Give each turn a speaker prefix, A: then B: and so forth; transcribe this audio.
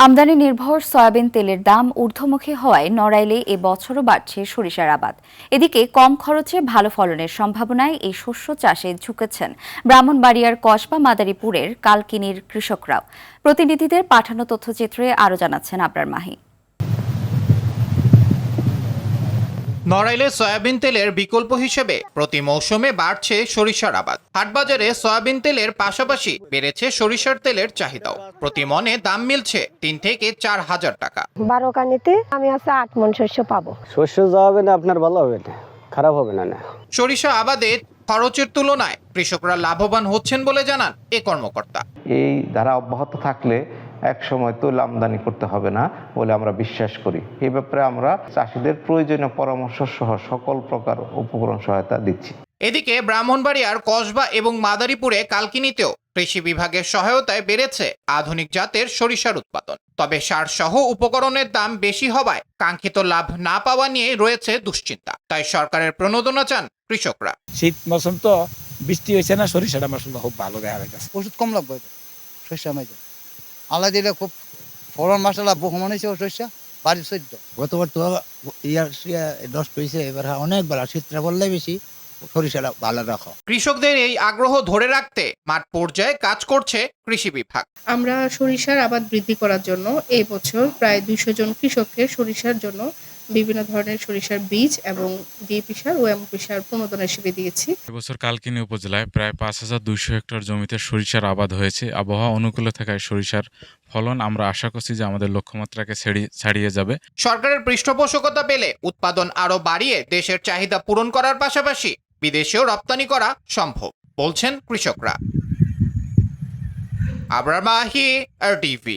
A: আমদানি নির্ভর সয়াবিন তেলের দাম ঊর্ধ্বমুখী হওয়ায় নড়াইলে এ বছরও বাড়ছে সরিষার আবাদ। এদিকে কম খরচে ভালো ফলনের সম্ভাবনায় এই শস্য চাষে ঝুঁকেছেন ব্রাহ্মণবাড়িয়ার কসবা মাদারীপুরের কালকিনির কৃষকরাও। প্রতিনিধিদের পাঠানো তথ্যচিত্রে আরও জানাচ্ছেন আবরার মাহি।
B: নড়াইলে সয়াবিন তেলের বিকল্প হিসেবে প্রতি মৌসুমে বাড়ছে সরিষার আবাদ। হাটবাজারে সয়াবিন তেলের পাশাপাশি বেড়েছে সরিষার তেলের চাহিদাও। প্রতি মনে দাম মিলছে ৩ থেকে ৪ হাজার টাকা।
C: 12 কানিতে আমি আছে 8 মণ শস্য পাবো।
D: শস্য যা হবে না আপনার ভালো হবে না, খারাপ হবে না।
B: সরিষা আবাদে খরচের তুলনায় কৃষকরা লাভবান হচ্ছেন বলে জানান এ কর্মকর্তা।
E: এই ধারা অব্যাহত থাকলে এক সময় তৈল আমদানি করতে হবে না বলে আমরা বিশ্বাস করি। এই ব্যাপারে আমরা চাষিদের প্রয়োজনীয় পরামর্শ সহ সকল প্রকার উপকরণ সহায়তা দিচ্ছি।
B: এদিকে ব্রাহ্মণবাড়িয়ার কসবা এবং মাদারীপুরে কালকিনিতেও কৃষি বিভাগের সহায়তায় বেড়েছে আধুনিক জাতের সরিষার উৎপাদন। তবে সার সহ উপকরণের দাম বেশি হওয়ায় কাঙ্ক্ষিত লাভ না পাওয়া নিয়ে রয়েছে দুশ্চিন্তা। তাই সরকারের প্রণোদনা চান কৃষকরা।
F: শীত মৌসুম তো বৃষ্টি হয়েছে না, সরিষাটা মাসাল্লাহ খুব ভালো দেখা যাচ্ছে।
G: ওষুধ কম লাগবে শস্য মাঝে আল্লাহ দিলে খুব ফলন মাসাল্লাহ বহু হয়েছে শস্য বাড়ির সহ্য।
H: গতবার তো নষ্ট হয়েছে, এবার অনেকবার শীতটা বললে বেশি সরিষাটা ভালো রাখো।
B: কৃষকদের এই আগ্রহ ধরে রাখতে মাঠ পর্যায়ে কাজ করছে কৃষি বিভাগ।
I: আমরা সরিষার আবাদ বৃদ্ধি করার জন্য এই বছর প্রায় 200 জন কৃষককে সরিষার জন্য বিভিন্ন ধরনের সরিষার বীজ এবং ডিএপি সার ও এমওপি সার প্রণোদনা হিসেবে দিয়েছি।
J: এবছর কালকিনি উপজেলায় প্রায় 5200 হেক্টর জমিতে সরিষার আবাদ হয়েছে। আবহাওয়া অনুকূলে থাকায় সরিষার ফলন আমরা আশা করছি যে আমাদের লক্ষ্যমাত্রাকে ছাড়িয়ে যাবে।
B: সরকারের পৃষ্ঠপোষকতা পেলে উৎপাদন আরো বাড়িয়ে দেশের চাহিদা পূরণ করার পাশাপাশি বিদেশেও রপ্তানি করা সম্ভব বলছেন কৃষকরা। আবরার মাহি, RTV।